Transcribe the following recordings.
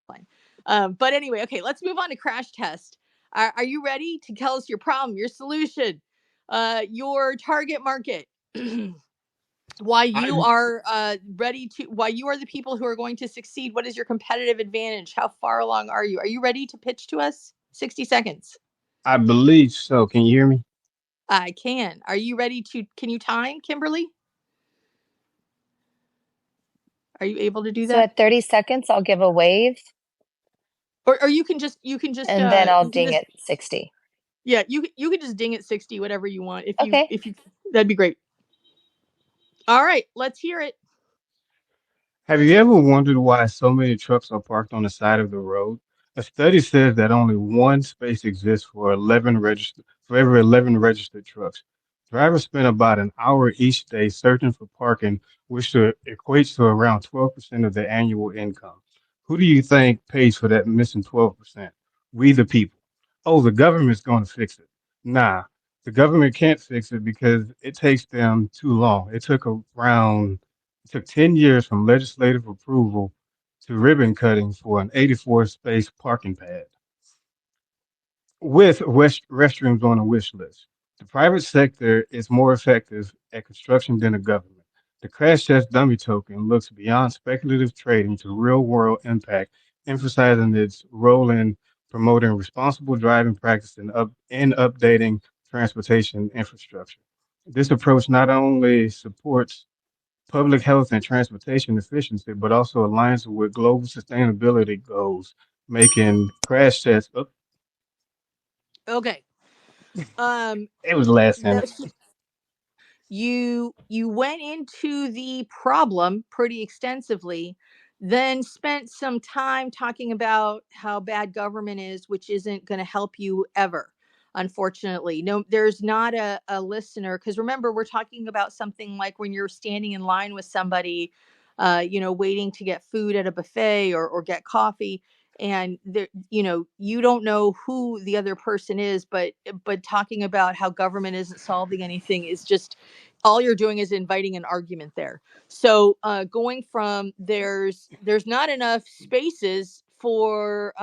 fine. But anyway, okay, let's move on to crash test. Are you ready to tell us your problem, your solution, your target market? Why you I are why you are the people who are going to succeed. What is your competitive advantage? How far along are you? Are you ready to pitch to us? 60 seconds. I believe so. Can you hear me? I can. Are you ready to, can you time, Kimberly? Are you able to do So that? at 30 seconds, I'll give a wave Or and then I'll ding at 60. yeah, you can just ding at 60, whatever you want. Okay. If you, that'd be great. All right, let's hear it. Have you ever wondered why so many trucks are parked on the side of the road? A study says that only one space exists for every 11 registered trucks. Drivers spend about an hour each day searching for parking, equates to around 12% of their annual income. Who do you think pays for that missing 12%? We the people. Oh, the government's going to fix it. Nah, the government can't fix it because it takes them too long. It took 10 years from legislative approval to ribbon cutting for an 84 space parking pad with restrooms on a wish list. The private sector is more effective at construction than the government. The crash test dummy token looks beyond speculative trading to real world impact, emphasizing its role in promoting responsible driving practice and updating transportation infrastructure. This approach not only supports public health and transportation efficiency, but also aligns with global sustainability goals, making crash tests. Oh, Okay. Um it was the last no, sentence. you went into the problem pretty extensively, then spent some time talking about how bad government is, which isn't going to help you ever, unfortunately. No, there's not a listener, because remember, we're talking about something like when you're standing in line with somebody, waiting to get food at a buffet, or get coffee, and there, you don't know who the other person is, but talking about how government isn't solving anything is just, all you're doing is inviting an argument there. So going from, there's not enough spaces for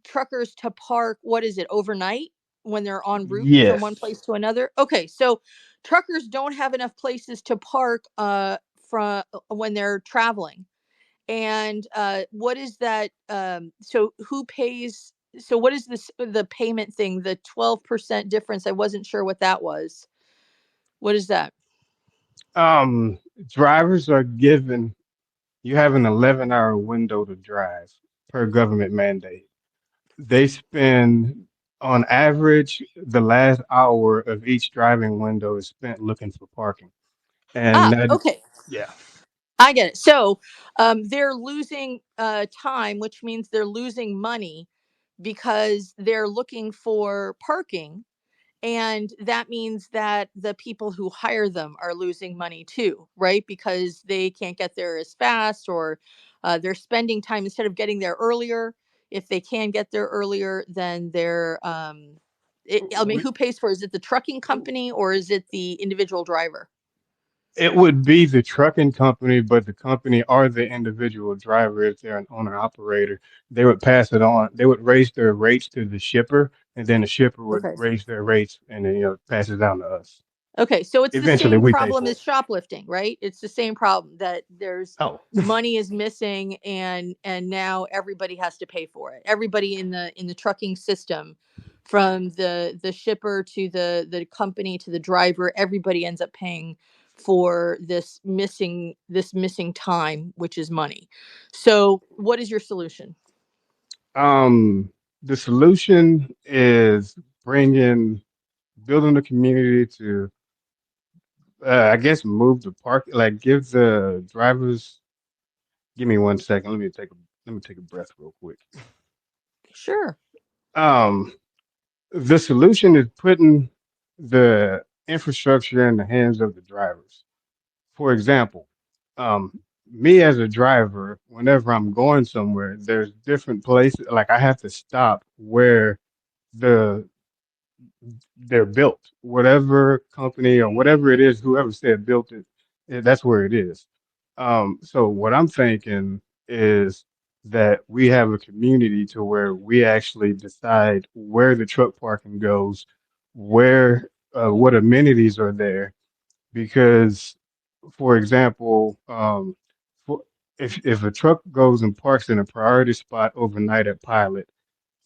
truckers to park, what is it, overnight, when they're en route from one Yes. place to another. Okay, so truckers don't have enough places to park from when they're traveling. And what is that, so who pays, so what is this, the payment thing, the 12% difference? I wasn't sure what that was. What is that? Um, Drivers are given, you have an 11-hour window to drive per government mandate. They spend, on average, the last hour of each driving window is spent looking for parking. And that, Okay, yeah, I get it. So they're losing time, which means they're losing money because they're looking for parking. And that means that the people who hire them are losing money too, right? Because they can't get there as fast, or they're spending time instead of getting there earlier. If they can get there earlier, then I mean, we, who pays for it? Is it the trucking company or is it the individual driver? it would be the trucking company, but the company or the individual driver, if they're an owner operator, they would pass it on. They would raise their rates to the shipper, and then the shipper would Okay. raise their rates and then pass it down to us. Okay, so it's the Eventually, same we pay problem for as it. shoplifting, right? It's the same problem, that there's Oh, money is missing, and now everybody has to pay for it. Everybody in the trucking system, from the shipper to the company to the driver, everybody ends up paying for this missing time, which is money. So, what is your solution? the solution is bringing, building a community to, I guess, move the park, like give the drivers. Give me 1 second. Let me take a breath real quick. Sure. Um, the solution is putting the infrastructure in the hands of the drivers. For example, me as a driver, whenever I'm going somewhere, there's different places. Like I have to stop where the they're built. Whatever company or whatever it is, whoever said built it, that's where it is. So what I'm thinking is that we have a community to where we actually decide where the truck parking goes, where what amenities are there. Because, for example, for, if a truck goes and parks in a priority spot overnight at Pilot,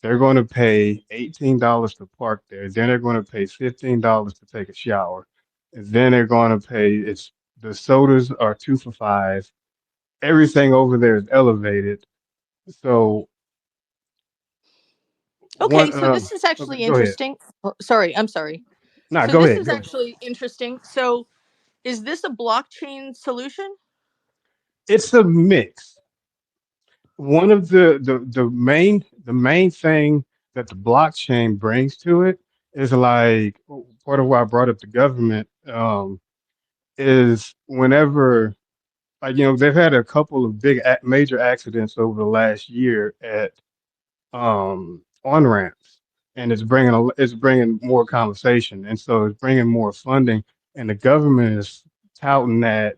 they're going to pay $18 to park there. Then they're going to pay $15 to take a shower. And then they're going to pay, it's the sodas are 2 for $5. Everything over there is elevated. So Okay, one, so this is okay, actually go ahead. interesting. Oh, sorry, I'm sorry. Nah, So go this ahead. is Go ahead. actually interesting. So is this a blockchain solution? It's a mix. One of the main thing that the blockchain brings to it is like part of why I brought up the government is whenever like they've had a couple of big major accidents over the last year at on ramps, and it's bringing more conversation, and so it's bringing more funding, and the government is touting that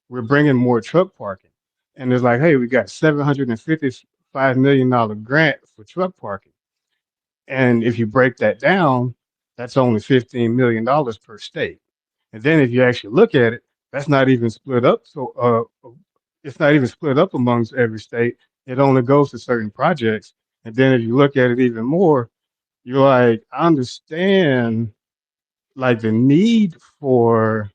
we're bringing more truck parking, and it's like, hey, we got $755 million grant for truck parking, and if you break that down, that's only $15 million per state, and then if you actually look at it, that's not even split up. So it's not even split up amongst every state. It only goes to certain projects. And then if you look at it even more, you're like, I understand like the need for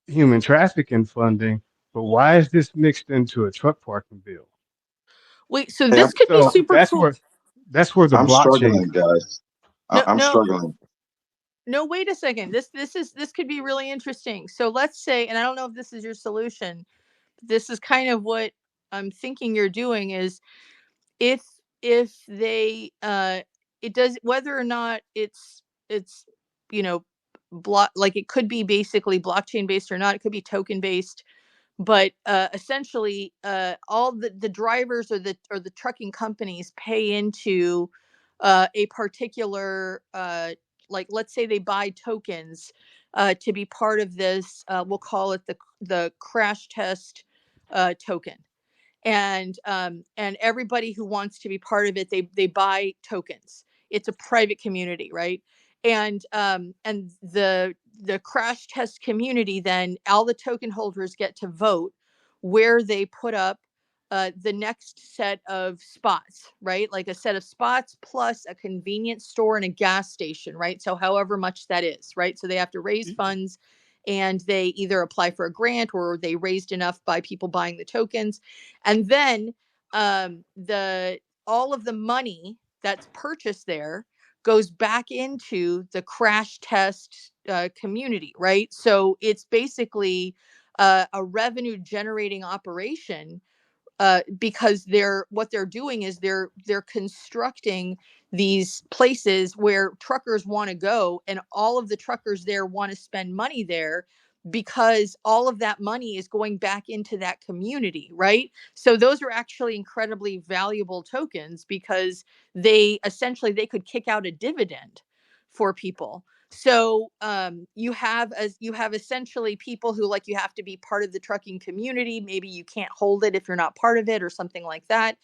human trafficking funding, but why is this mixed into a truck parking bill? Wait, so Hey, this could be So super cool. that's where the I'm blockchain struggling, comes in. guys. No, I'm no, struggling. no, wait a second. This could be really interesting. So let's say, and I don't know if this is your solution. This is kind of what I'm thinking you're doing is if they it does whether or not it's you know block like it could be basically blockchain based or not, it could be token based, but essentially all the drivers or the trucking companies pay into a particular like let's say they buy tokens to be part of this we'll call it the crash test token, and everybody who wants to be part of it, they buy tokens. It's a private community, right? And the crash test community, then all the token holders get to vote where they put up the next set of spots, right? Like a set of spots plus a convenience store and a gas station, right? So however much that is, right? So they have to raise funds, and they either apply for a grant or they raised enough by people buying the tokens, and then the all of the money that's purchased there goes back into the crash test community, right? So it's basically a revenue generating operation, because what they're doing is they're constructing these places where truckers want to go, and all of the truckers there want to spend money there because all of that money is going back into that community, right? So those are actually incredibly valuable tokens because they could kick out a dividend for people. So you have essentially people who, like, you have to be part of the trucking community. Maybe you can't hold it if you're not part of it or something like that.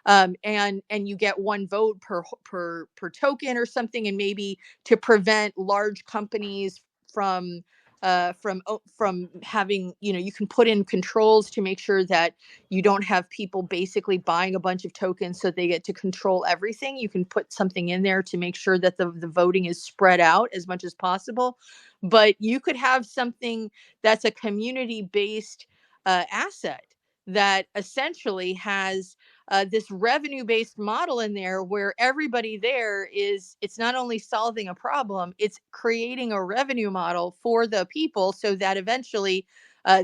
And you get one vote per token or something, and maybe to prevent large companies from from having, you can put in controls to make sure that you don't have people basically buying a bunch of tokens so they get to control everything. You can put something in there to make sure that the voting is spread out as much as possible. But you could have something that's a community based asset that essentially has this revenue based model in there where everybody there it's not only solving a problem, it's creating a revenue model for the people so that eventually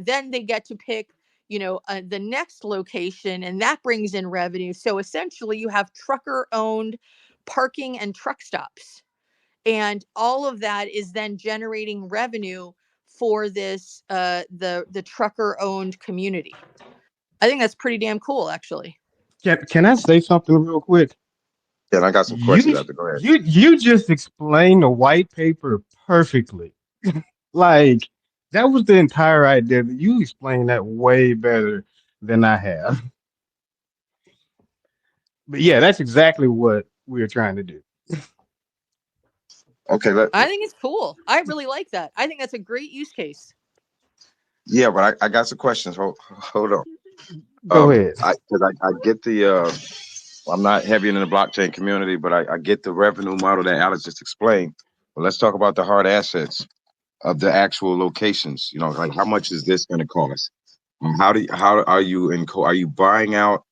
then they get to pick the next location, and that brings in revenue. So essentially you have trucker owned parking and truck stops, and all of that is then generating revenue for this the trucker owned community. I think that's pretty damn cool, actually. Can I say something real quick? Yeah, and I got some questions You after. Go ahead. you just explained the white paper perfectly. Like that was the entire idea. You explained that way better than I have. But yeah, that's exactly what we're trying to do. Okay, I think it's cool. I really like that. I think that's a great use case. yeah, but I got some questions. Hold on. Go ahead. I get the I'm not heavy in the blockchain community, but I get the revenue model that Alex just explained. But let's talk about the hard assets of the actual locations. You know, like how much is this going to cost? How are you are you buying out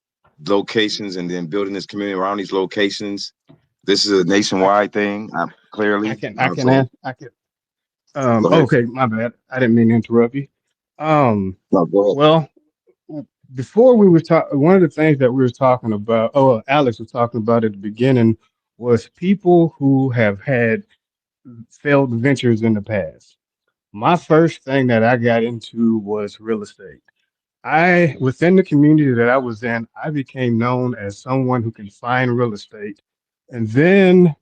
locations and then building this community around these locations? This is a I can, nationwide thing, clearly. So I can. go ahead. Okay, my bad. I didn't mean to interrupt you. Um, No, go ahead. well, before we were talking, one of the things that we were talking about, Alex was talking about at the beginning, was people who have had failed ventures in the past. My first thing that I got into was real estate. Within the community that I was in, I became known as someone who can find real estate. And then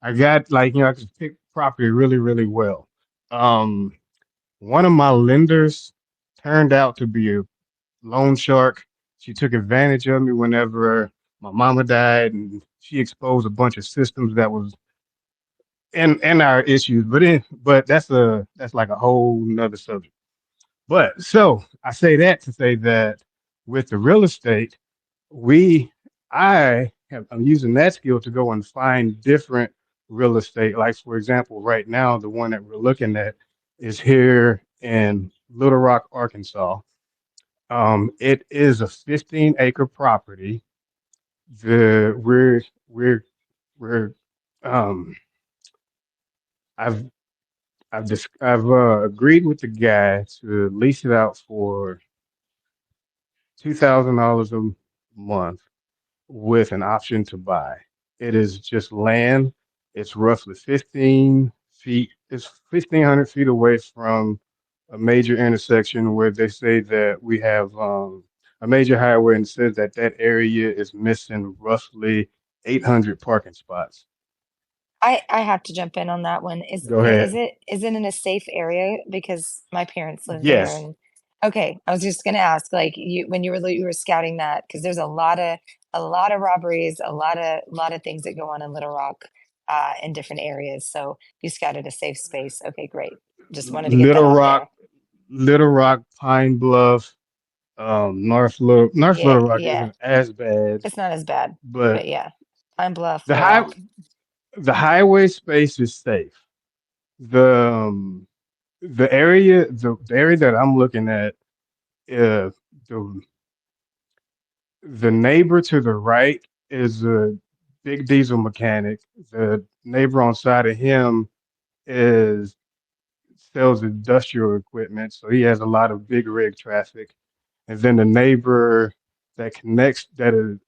I got like, I could pick property really, really well. Um, One of my lenders turned out to be a loan shark. She took advantage of me whenever my mama died, and she exposed a bunch of systems that was in our issues. But that's like a whole nother subject. But so I say that to say that with the real estate, we I'm using that skill to go and find different real estate. Like for example, right now the one that we're looking at is here in Little Rock, Arkansas. It is a 15-acre property. The we're um I've I've agreed with the guy to lease it out for $2,000 a month with an option to buy. It is just land. It's roughly 15 feet. It's 1,500 feet away from a major intersection where they say that we have a major highway and says that that area is missing roughly 800 parking spots. I have to jump in on that one. Go ahead. Is it in a safe area? Because my parents live there, Yes, and okay, I was just gonna ask, like you when you were scouting that, because there's a lot of robberies, a lot of things that go on in Little Rock, in different areas. So you scouted a safe space. Okay, great. Just wanted to get that Little out Rock, there. Little Rock, Pine Bluff, North Yeah, Little Rock yeah. isn't as bad, It's not as bad, but but yeah. Pine Bluff, the Little high Rock. the highway space is safe. The the area that I'm looking at, uh, the the neighbor to the right is a big diesel mechanic. The neighbor on side of him is sells industrial equipment, so he has a lot of big rig traffic. And then the neighbor that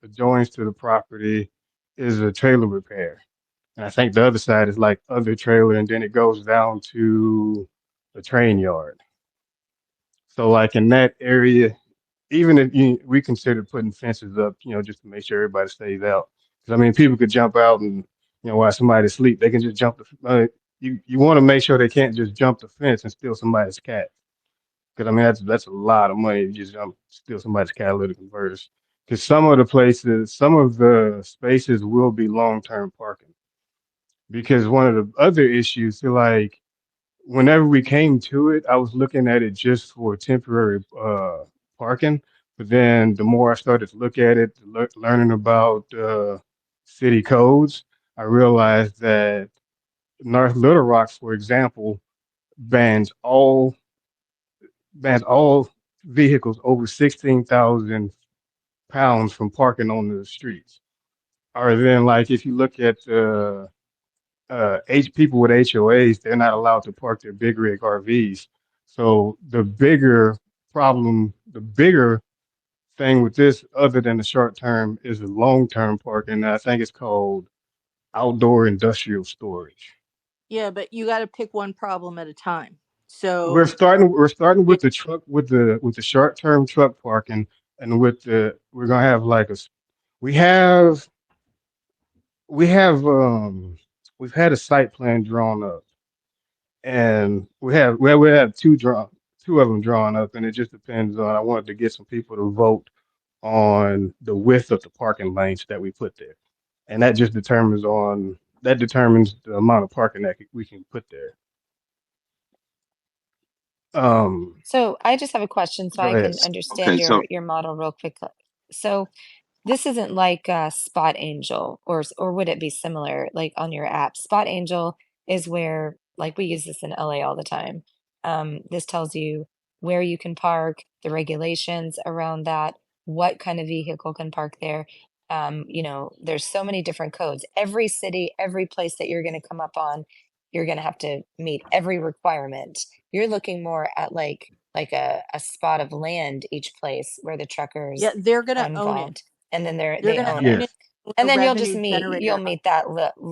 adjoins to the property is a trailer repair. And I think the other side is like other trailer, and then it goes down to the train yard. So like in that area, even if we consider putting fences up, just to make sure everybody stays out. Because I mean, people could jump out and while somebody's asleep, they can just jump the. You want to make sure they can't just jump the fence and steal somebody's cat. Because I mean, that's a lot of money to just jump steal somebody's catalytic converters. Because some of the spaces will be long-term parking. Because one of the other issues, like whenever we came to it, I was looking at it just for temporary parking. But then the more I started to look at it, learning about city codes, I realized that North Little Rock, for example, bans all bans all vehicles over 16,000 pounds from parking on the streets. Or then, like, if you look at people with HOAs, they're not allowed to park their big rig RVs. So the bigger thing with this, other than the short term, is the long term parking. I think it's called outdoor industrial storage. Yeah, but you got to pick one problem at a time. We're So starting. We're starting it, with the truck with the short term truck parking, and we're gonna have like we have we have we've had a site plan drawn up, and we have two of them drawn up, and it just depends on. I wanted to get some people to vote on the width of the parking lanes that we put there, and that determines the amount of parking that we can put there. Um, So I just have a question so Go I ahead. can understand Okay, so your model real quick. So this isn't like Spot Angel, or would it be similar like on your app? Spot Angel is where, like, we use this in LA all the time. This tells you where you can park, the regulations around that, what kind of vehicle can park there. There's so many different codes. Every city, every place that you're going to come up on, you're going to have to meet every requirement. You're looking more at like a spot of land each place where the Yeah, truckers they're going are to own it. involved, and then They're they going to own it, own it. Yes. A and then revenue you'll generator. meet that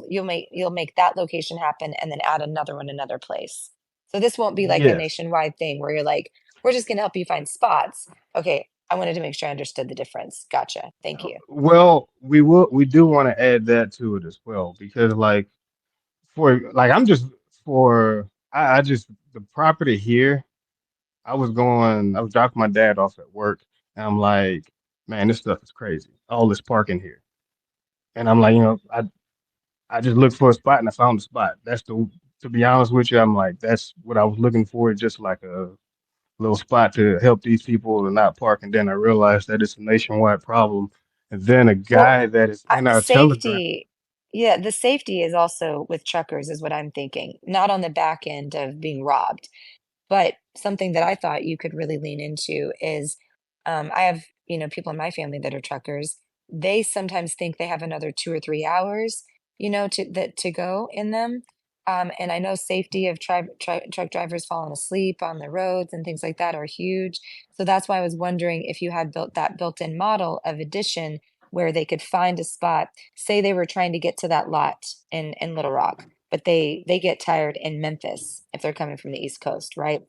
you'll make that location happen, and then add another one another place. So this won't be like a Yes. nationwide thing where you're like, we're just going to help you find spots. Okay, I wanted to make sure I understood the difference. Gotcha. Thank you. Well, we do want to add that to it as well because I'm just for I just the property here. I was dropping my dad off at work, and I'm like, man, this stuff is crazy. All this parking here, and I'm like, I just looked for a spot and I found a spot. To be honest with you, I'm like, that's what I was looking for, just like a little spot to help these people to not park. And then I realized that it's a nationwide problem. And then a Well, guy that is in our Telegram, safety, yeah, the safety is also with truckers, is what I'm thinking, not on the back end of being robbed. But something that I thought you could really lean into is, I have, people in my family that are truckers. They sometimes think they have another 2 or 3 hours, to go in them. And I know safety of truck drivers falling asleep on the roads and things like that are huge. So that's why I was wondering if you had built that built-in model of addition where they could find a spot. Say they were trying to get to that lot in Little Rock, but they get tired in Memphis if they're coming from the East Coast, right?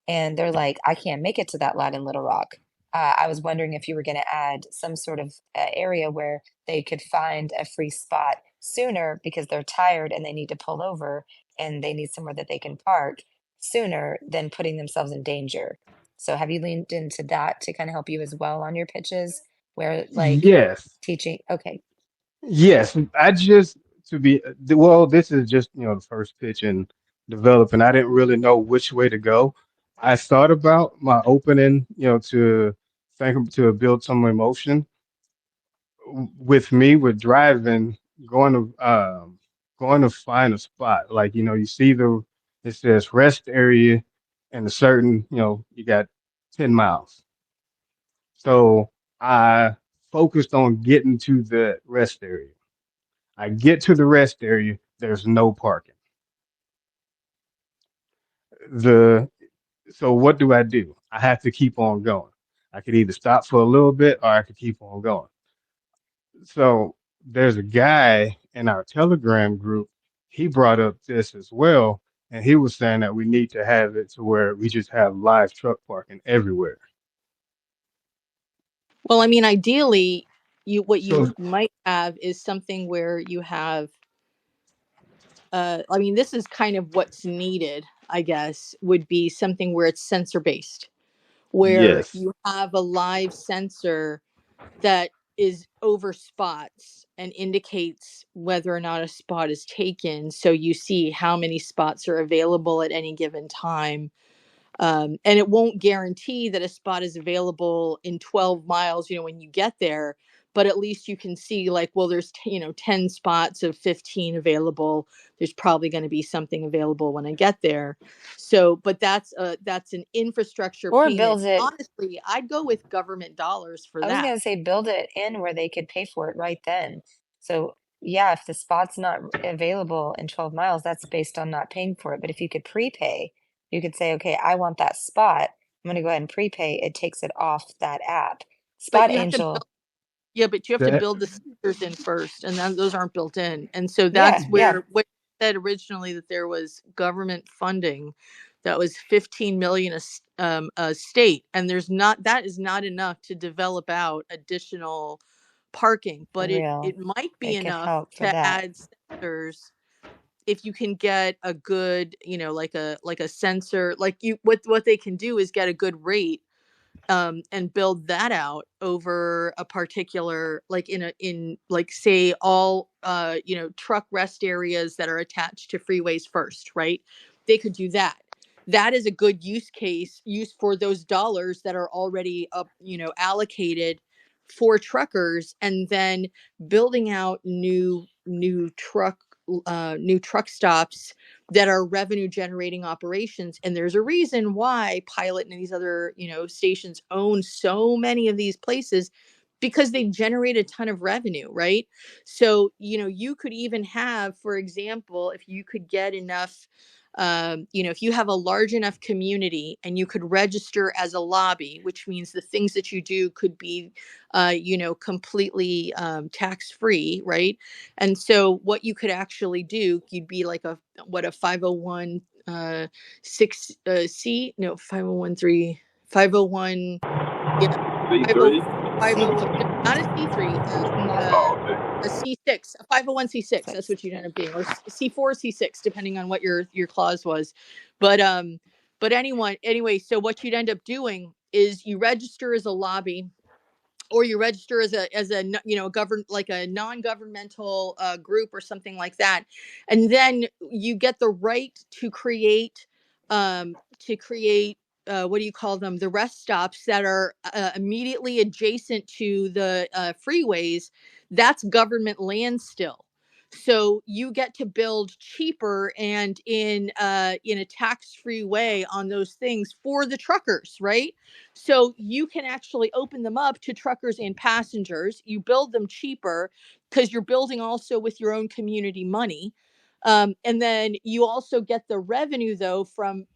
And they're like, I can't make it to that lot in Little Rock. I was wondering if you were going to add some sort of area where they could find a free spot sooner because they're tired and they need to pull over and they need somewhere that they can park sooner than putting themselves in danger. So have you leaned into that to kind of help you as well on your pitches where like yes, teaching? Okay. yes, I just to be well, this is just the first pitch and developing. I didn't really know which way to go. I thought about my opening, to think to build some emotion with me with driving, going going to find a spot. Like, you see it says rest area and a certain, you got 10 miles. So I focused on getting to the rest area. I get to the rest area, there's no parking. The so what do? I have to keep on going. I could either stop for a little bit or I could keep on going. So there's a guy in our Telegram group. He brought up this as well, and he was saying that we need to have it to where we just have live truck parking everywhere. Well, I mean, ideally, what you So might have is something where you have. I mean, this is kind of what's needed. I guess would be something where it's sensor based, where yes, you have a live sensor that is over spots and indicates whether or not a spot is taken. So you see how many spots are available at any given time. And it won't guarantee that a spot is available in 12 miles, when you get there, but at least you can see like, well, there's, 10 spots of 15 available. There's probably going to be something available when I get there. So, but that's an infrastructure Or payment. build it. Honestly, I'd go with government dollars for I was that. gonna say build it in where they could pay for it right then. So yeah, if the spot's not available in 12 miles, that's based on not paying for it. But if you could prepay, you could say, okay, I want that spot. I'm gonna go ahead and prepay. It takes it off that app. But Spot you have to Angel. Yeah, but you have to that build the sensors in first, and then those aren't built in. And so that's Yeah, yeah, where what you said originally that there was government funding that was 15 million a state, and that is not enough to develop out additional parking, for but it real. it might be It could enough help for to that. add sensors if you can get a good, like a sensor, like what they can do is get a good rate and build that out over a particular, like in like say all truck rest areas that are attached to freeways first, right? They could do that. That is a good use for those dollars that are already up, allocated for truckers, and then building out new truck stops that are revenue generating operations. And there's a reason why Pilot and these other, stations own so many of these places, because they generate a ton of revenue, right? So, you could even have, for example, if you could get enough, if you have a large enough community and you could register as a lobby, which means the things that you do could be, completely tax free, right? And so what you could actually do, you'd be like a 501 6 C, no, 5013, 501, yeah, 50 C3? 503, C3. no, not a C3, Not Oh, okay. a C6, a 501c6. That's 6. what you'd end up being, or C4, C6, depending on what your clause was. But anyway, so what you'd end up doing is you register as a lobby, or you register as a govern like a non-governmental group or something like that, and then you get the right to create, what do you call them, the rest stops that are immediately adjacent to the freeways. That's government land still, so you get to build cheaper and in a tax-free way on those things for the truckers, right? So you can actually open them up to truckers and passengers. You build them cheaper because you're building also with your own community money. And then you also get the revenue though from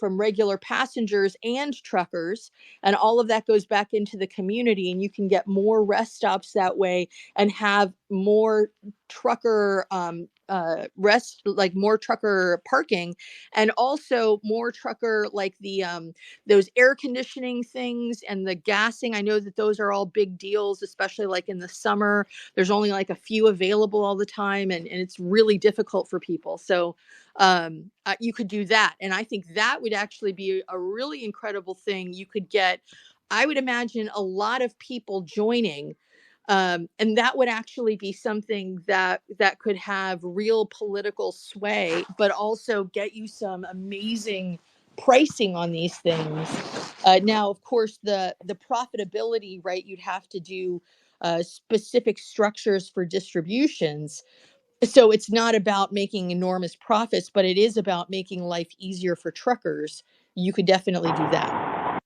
regular passengers and truckers, and all of that goes back into the community, and you can get more rest stops that way and have more trucker rest, like more trucker parking, and also more trucker, like the those air conditioning things and the gassing. I know that those are all big deals, especially like in the summer. There's only like a few available all the time, and it's really difficult for people. So you could do that. And I think that would actually be a really incredible thing. You could get, I would imagine, a lot of people joining. And that would actually be something that could have real political sway, but also get you some amazing pricing on these things. Now, of course, the profitability, right? You'd have to do specific structures for distributions. So it's not about making enormous profits, but it is about making life easier for truckers. You could definitely do that.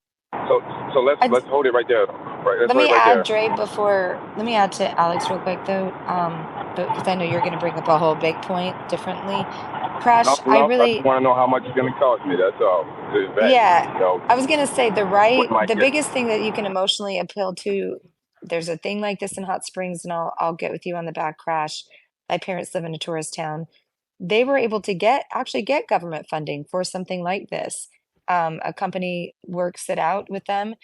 So so let's I, let's hold it right there. Right, let's let hold me it right add, there. Dre, before, let me add to Alex real quick though, but because I know you're going to bring up a whole big point differently. No, Crash, I no, I just really, want to know how much it's going to cost me. That's all. To invest, yeah, you I was going to say what am I the getting? biggest thing that you can emotionally appeal to, there's a thing like this in Hot Springs, and I'll get with you on the back, Crash. My parents live in a tourist town. They were able to actually get government funding for something like this. A company works it out with them,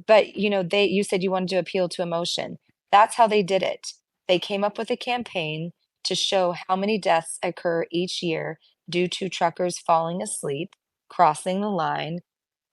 but you said you wanted to appeal to emotion. That's how they did it. They came up with a campaign to show how many deaths occur each year due to truckers falling asleep, crossing the line,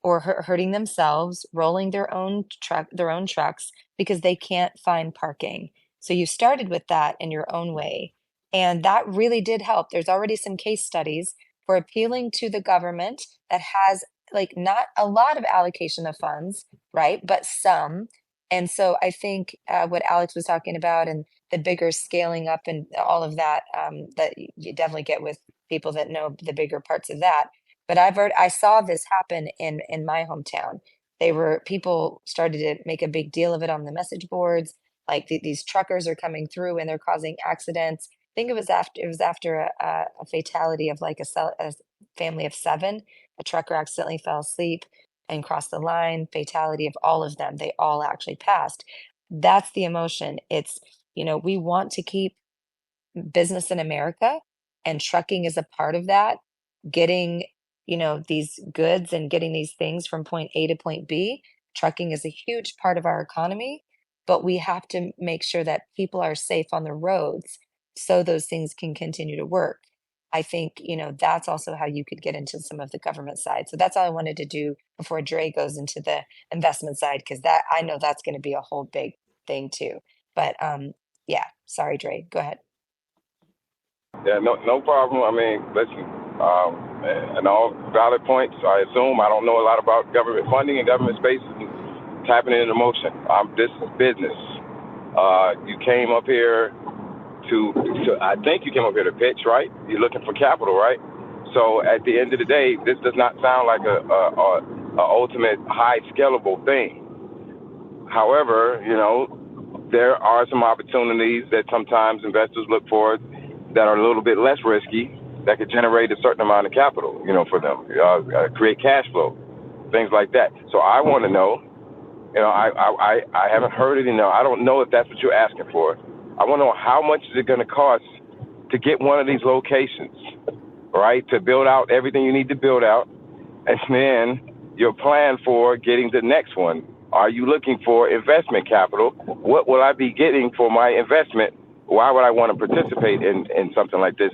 or hurting themselves, rolling their own trucks because they can't find parking. So you started with that in your own way, and that really did help. There's already some case studies for appealing to the government that has, like, not a lot of allocation of funds, right? But some. And so I think what Alex was talking about, and the bigger scaling up and all of that, that you definitely get with people that know the bigger parts of that. But I saw this happen in my hometown. People started to make a big deal of it on the message boards. Like these truckers are coming through and they're causing accidents. I think it was after a fatality of like a family of 7. A trucker accidentally fell asleep and crossed the line. Fatality of all of them. They all actually passed. That's the emotion. We want to keep business in America, and trucking is a part of that. Getting, these goods and getting these things from point A to point B, trucking is a huge part of our economy, but we have to make sure that people are safe on the roads so those things can continue to work. I think, that's also how you could get into some of the government side. So that's all I wanted to do before Dre goes into the investment side, because that I know that's going to be a whole big thing too. But yeah, sorry, Dre, go ahead. Yeah, no problem. I mean, listen, and all valid points. I assume I don't know a lot about government funding and government spaces and tapping into motion. This is business. You came up here I think you came up here to pitch, right? You're looking for capital, right? So at the end of the day, this does not sound like a ultimate high scalable thing. However, there are some opportunities that sometimes investors look for that are a little bit less risky that could generate a certain amount of capital, for them, create cash flow, things like that. So I want to know, I haven't heard it, I don't know if that's what you're asking for. I want to know how much is it going to cost to get one of these locations, right? To build out everything you need to build out, and then your plan for getting the next one. Are you looking for investment capital? What will I be getting for my investment? Why would I want to participate in something like this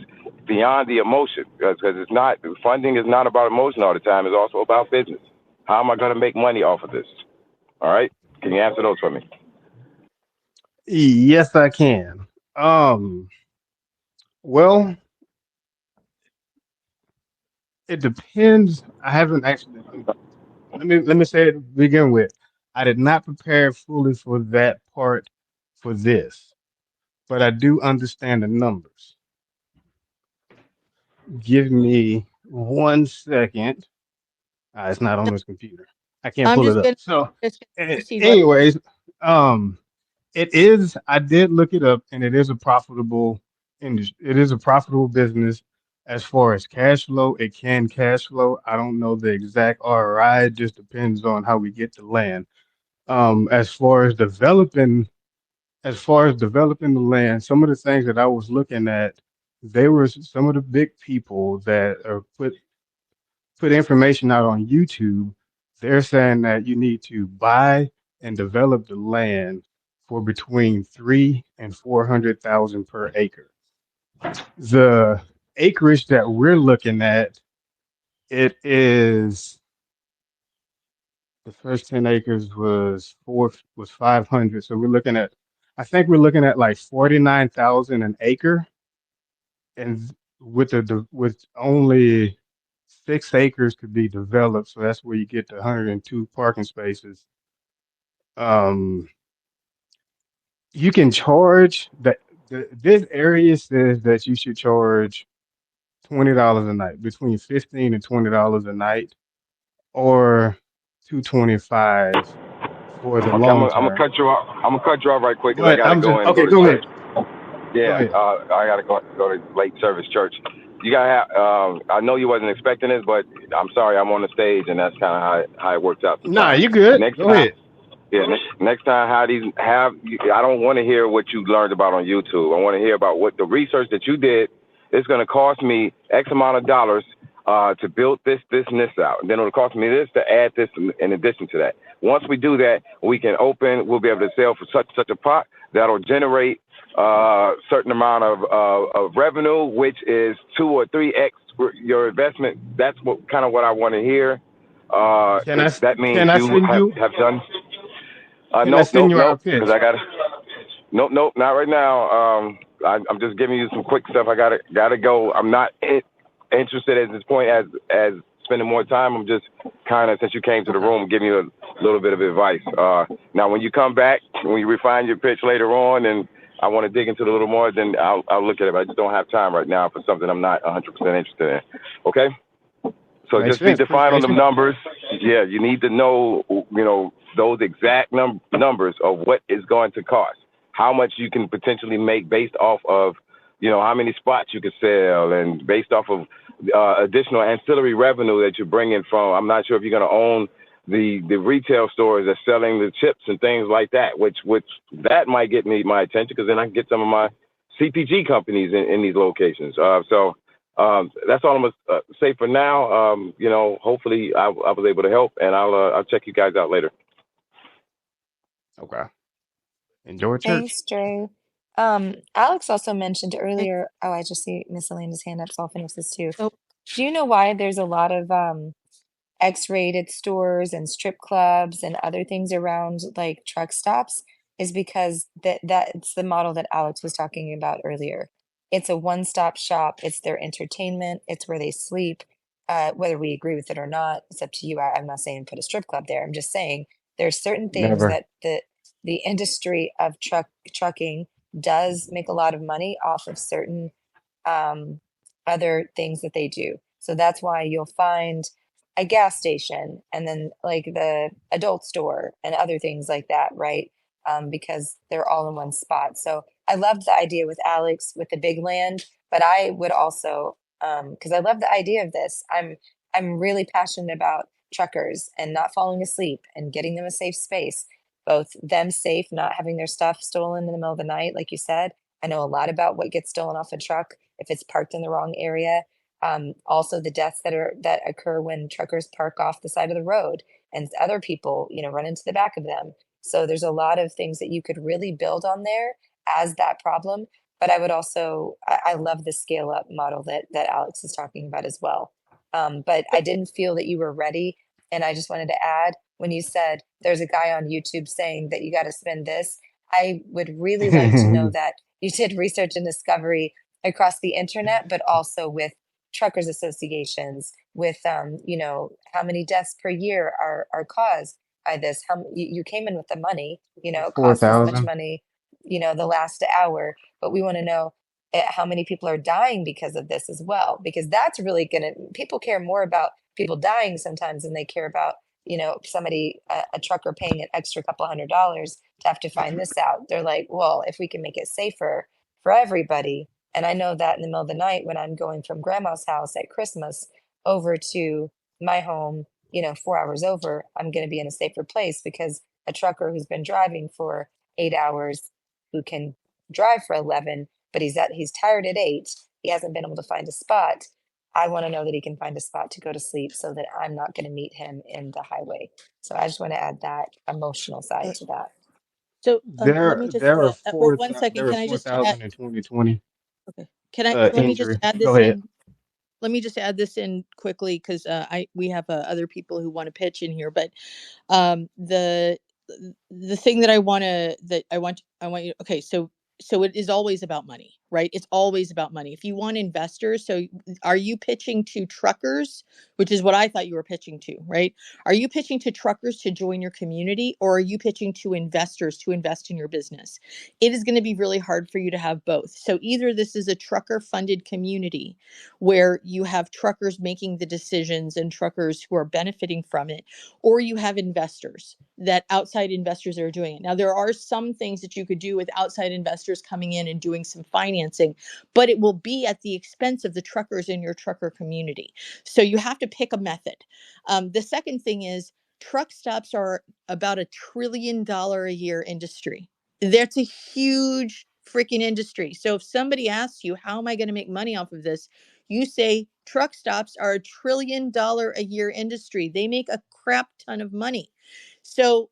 beyond the emotion? Because funding is not about emotion all the time. It's also about business. How am I going to make money off of this? All right. Can you answer those for me? Yes, I can. Well, it depends. I haven't actually. Let me say it to begin with. I did not prepare fully for that part for this, but I do understand the numbers. Give me 1 second. It's not on this computer. I can't I'm pull it just up. gonna So, just gonna see what. anyways, um, it is. I did look it up, and it is a profitable industry. It is a profitable business as far as cash flow. It can cash flow. I don't know the exact ROI. It just depends on how we get the land. As far as developing the land, some of the things that I was looking at, they were some of the big people that are put information out on YouTube. They're saying that you need to buy and develop the land for between 300,000 and 400,000 per acre. The acreage that we're looking at, it is the first 10 acres was 500. So I think we're looking at like 49,000 an acre, and with only 6 acres could be developed. So that's where you get the 102 parking spaces. Um, you can charge this area says that you should charge $20 a night, between $15 and $20 a night, or $225 for the Okay, I'm long gonna term. cut you off. I'm gonna cut you off right quick because I But gotta I'm go just and go okay. to Go church. ahead. Go Yeah, ahead. I gotta go to late service church. You gotta have. I know you wasn't expecting this, but I'm sorry, I'm on the stage, and that's kind of how it works out Nah, sometimes. you good. Next Go time, ahead. yeah, next time, I don't want to hear what you learned about on YouTube. I want to hear about what the research that you did. It's going to cost me X amount of dollars to build this, and this out. And then it'll cost me this to add this in addition to that. Once we do that, we'll be able to sell for such a pot that'll generate certain amount of revenue, which is 2 or 3x your investment. That's what I want to hear. Can I That means can I you send you? have done. Can I Nope, send nope, you our nope. Because pitch? nope, not right now. I'm just giving you some quick stuff. I gotta go. I'm not interested at this point as spending more time. I'm just kind of, since you came to the Okay. room, giving you a little bit of advice. Now, when you come back, when you refine your pitch later on, and I want to dig into it a little more, then I'll look at it. But I just don't have time right now for something I'm not 100% interested in. Okay. So Makes just be sense. defined on Appreciate the you. numbers. Yeah, you need to know, those exact numbers of what is going to cost, how much you can potentially make based off of, how many spots you could sell, and based off of additional ancillary revenue that you're bringing from. I'm not sure if you're going to own the retail stores that's selling the chips and things like that, which that might get me my attention, because then I can get some of my CPG companies in these locations. That's all I'm gonna say for now. Hopefully I was able to help, and I'll check you guys out later. Okay. Enjoy church. Thanks, Dre. Alex also mentioned earlier, oh, I just see Miss Alanda's hand up, so I'll finish this too. Oh, Do you know why there's a lot of X-rated stores and strip clubs and other things around like truck stops? Is because that's the model that Alex was talking about earlier. It's a one-stop shop. It's their entertainment. It's where they sleep. Whether we agree with it or not, it's up to you. I'm not saying put a strip club there. I'm just saying there's certain things Never. that the industry of trucking does make a lot of money off of certain um, other things that they do. So that's why you'll find a gas station and then like the adult store and other things like that, right? Because they're all in one spot. So I loved the idea with Alex with the big land, but I would also, because I love the idea of this. I'm really passionate about truckers and not falling asleep and getting them a safe space, both them safe, not having their stuff stolen in the middle of the night, like you said. I know a lot about what gets stolen off a truck if it's parked in the wrong area. Also the deaths that occur when truckers park off the side of the road and other people, run into the back of them. So there's a lot of things that you could really build on there as that problem. But I would also, I love the scale up model that Alex is talking about as well. But I didn't feel that you were ready. And I just wanted to add when you said there's a guy on YouTube saying that you got to spend this, I would really like to know that you did research and discovery across the internet, but also with truckers associations, with how many deaths per year are caused by this. How you came in with the money, it Four costs this much thousand. money, the last hour, but we want to know how many people are dying because of this as well, because that's really gonna people care more about people dying sometimes than they care about somebody a trucker paying an extra couple $100s to have to find this out. They're like, well, if we can make it safer for everybody. And I know that in the middle of the night when I'm going from grandma's house at Christmas over to my home, 4 hours over, I'm going to be in a safer place because a trucker who's been driving for 8 hours, who can drive for 11, but he's tired at 8, he hasn't been able to find a spot. I want to know that he can find a spot to go to sleep so that I'm not going to meet him in the highway. So I just want to add that emotional side to that. so let There me just there are wait one there second. were Can I four just add? thousand in 2020 Okay. Let me just injury. add Go this ahead. in. Let me just add this in quickly because we have other people who want to pitch in here, but um the the thing that I want you, okay, so it is always about money, right? It's always about money. If you want investors, so are you pitching to truckers, which is what I thought you were pitching to, right? Are you pitching to truckers to join your community, or are you pitching to investors to invest in your business? It is going to be really hard for you to have both. So either this is a trucker funded community where you have truckers making the decisions and truckers who are benefiting from it, or you have investors, that outside investors are doing it. Now, there are some things that you could do with outside investors coming in and doing some financing, but it will be at the expense of the truckers in your trucker community. So you have to pick a method. The second thing is truck stops are about $1 trillion a year industry. That's a huge freaking industry. So if somebody asks you, how am I going to make money off of this? You say truck stops are $1 trillion a year industry. They make a crap ton of money. So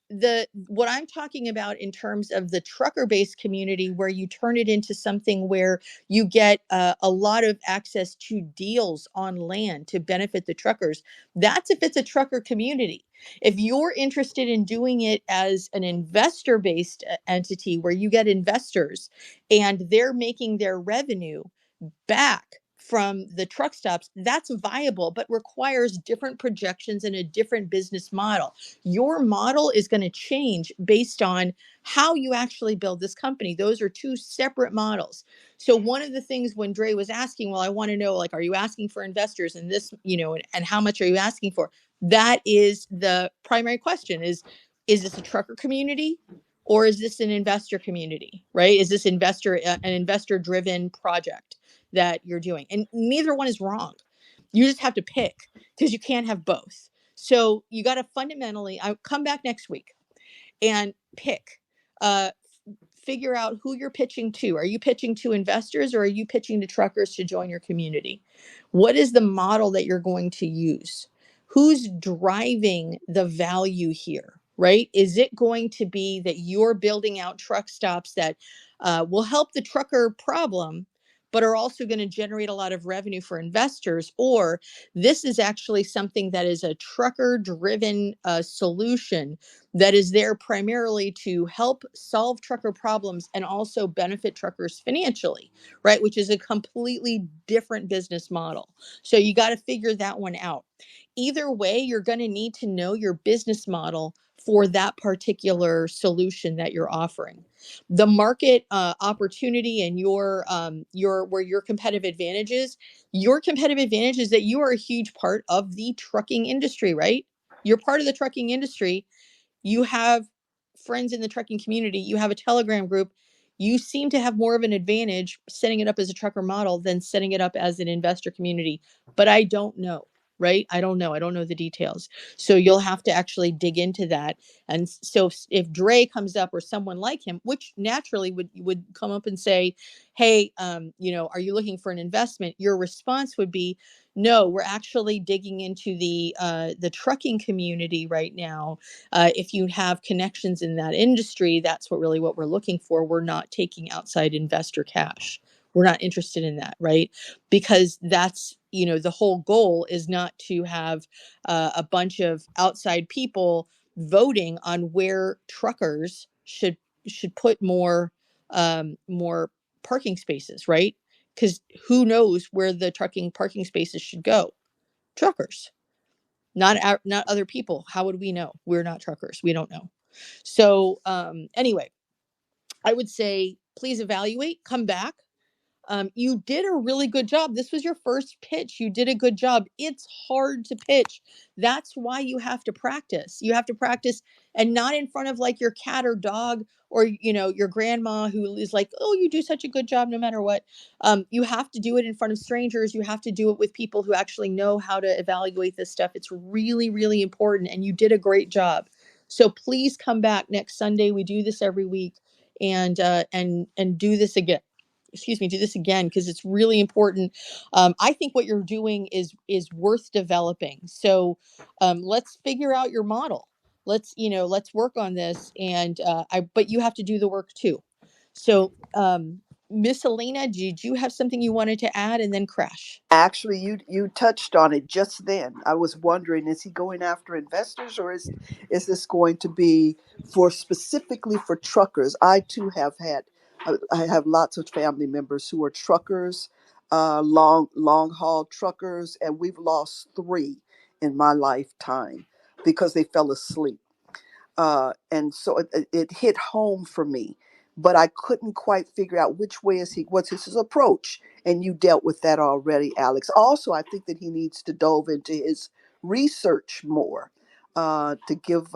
the what I'm talking about in terms of the trucker based community, where you turn it into something where you get a lot of access to deals on land to benefit the truckers. That's if it's a trucker community. If you're interested in doing it as an investor based entity where you get investors and they're making their revenue back from the truck stops, that's viable, but requires different projections and a different business model. Your model is going to change based on how you actually build this company. Those are two separate models. So one of the things when Dre was asking, well, I want to know, like, are you asking for investors in this, and how much are you asking for? That is the primary question is this a trucker community? Or is this an investor community, right? Is this an investor driven project that you're doing? And neither one is wrong. You just have to pick because you can't have both. So you got to fundamentally, I'll come back next week and pick, uh, figure out who you're pitching to. Are you pitching to investors or are you pitching to truckers to join your community? What is the model that you're going to use? Who's driving the value here? right? Is it going to be that you're building out truck stops that will help the trucker problem, but are also going to generate a lot of revenue for investors? Or this is actually something that is a trucker driven solution that is there primarily to help solve trucker problems and also benefit truckers financially, right? Which is a completely different business model. So you got to figure that one out. Either way, you're going to need to know your business model for that particular solution that you're offering. The market opportunity and your where your competitive advantage is, your competitive advantage is that you are a huge part of the trucking industry, right? You're part of the trucking industry. You have friends in the trucking community, you have a Telegram group. You seem to have more of an advantage setting it up as a trucker model than setting it up as an investor community. But I don't know, right? I don't know. I don't know the details. So you'll have to actually dig into that. And so if Dre comes up or someone like him, which naturally would come up and say, hey, are you looking for an investment? Your response would be, no, we're actually digging into the trucking community right now. If you have connections in that industry, that's what we're looking for. We're not taking outside investor cash. We're not interested in that, right? Because that's, the whole goal is not to have a bunch of outside people voting on where truckers should put more parking spaces, right? Because who knows where the trucking parking spaces should go? Truckers, not other people. How would we know? We're not truckers. We don't know. So anyway, I would say please evaluate, come back. You did a really good job. This was your first pitch. You did a good job. It's hard to pitch. That's why you have to practice. You have to practice, and not in front of like your cat or dog or your grandma who is like, oh, you do such a good job no matter what. You have to do it in front of strangers. You have to do it with people who actually know how to evaluate this stuff. It's really, really important, and you did a great job. So please come back next Sunday. We do this every week, and do this again. Excuse me, do this again, because it's really important. I think what you're doing is worth developing. So let's figure out your model. Let's work on this. And but you have to do the work too. So Miss Elena, did you have something you wanted to add, and then Crash? Actually, you touched on it just then. I was wondering, is he going after investors, or is this going to be for specifically for truckers? I too have had I have lots of family members who are truckers, long haul truckers, and we've lost three in my lifetime because they fell asleep. And so it hit home for me, but I couldn't quite figure out which way what's his approach. And you dealt with that already, Alex. Also, I think that he needs to delve into his research more, to give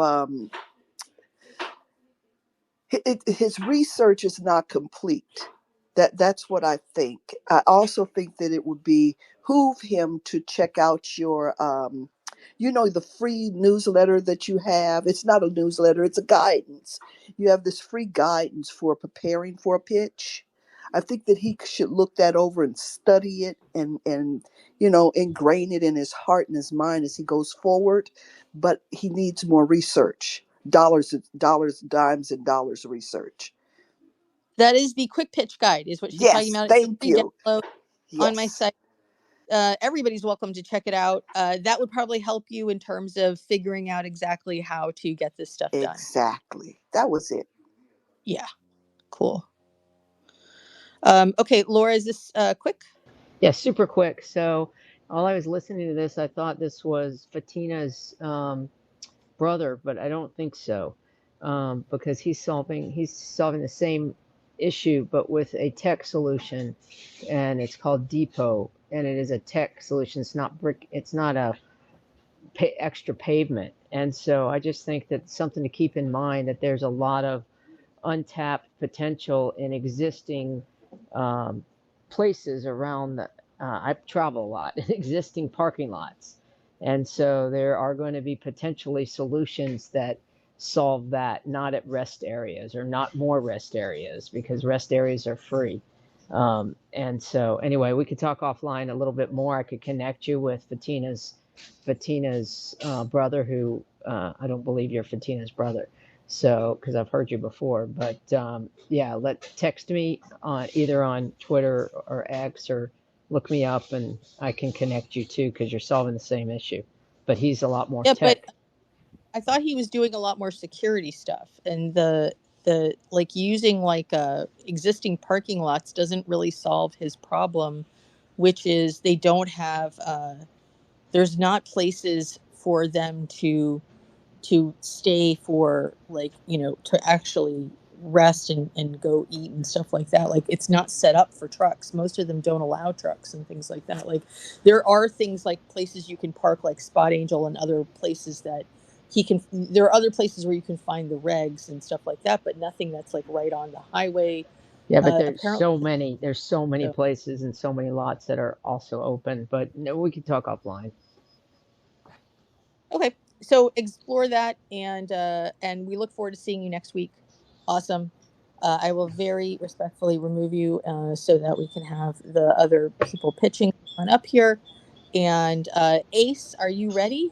his research is not complete. That's what I think. I also think that it would behoove him to check out your the free newsletter that you have. It's not a newsletter, it's a guidance. You have this free guidance for preparing for a pitch. I think that he should look that over and study it, and ingrain it in his heart and his mind as he goes forward. But he needs more research. Dollars, dimes, and dollars research. That is the quick pitch guide, is what she's talking Yes, about. It's a thank free you. download on my Yes, site. Everybody's welcome to check it out. That would probably help you in terms of figuring out exactly how to get this stuff done. exactly. That was it. Yeah, cool. Okay, Laura, is this quick? Yeah, super quick. So, while I was listening to this, I thought this was Fatina's brother, but I don't think so, because he's solving the same issue, but with a tech solution, and it's called Depot, and it is a tech solution. It's not brick. It's not a extra pavement, and so I just think that's something to keep in mind, that there's a lot of untapped potential in existing um, places around the. I travel a lot in existing parking lots, and so there are going to be potentially solutions that solve that, not at rest areas or not more rest areas, because rest areas are free. And so, anyway, we could talk offline a little bit more. I could connect you with Fatina's Fatina's brother, who I don't believe you're Fatina's brother. So, because I've heard you before, but yeah, text me on either on Twitter or X, or look me up and I can connect you too, because you're solving the same issue. But he's a lot more Yeah, but tech. I thought he was doing a lot more security stuff, and the like using like existing parking lots doesn't really solve his problem, which is they don't have there's not places for them to stay for, like, to actually rest and go eat and stuff like that. Like, it's not set up for trucks. Most of them don't allow trucks and things like that. Like, there are things like places you can park, like Spot Angel, and other places that there are other places where you can find the regs and stuff like that, but nothing that's like right on the highway. Yeah, but Apparently. there's so many So, places and so many lots that are also open. But no, we can talk offline. okay, so explore that, and we look forward to seeing you next week. Awesome. I will very respectfully remove you, so that we can have the other people pitching on up here. And Ace, are you ready?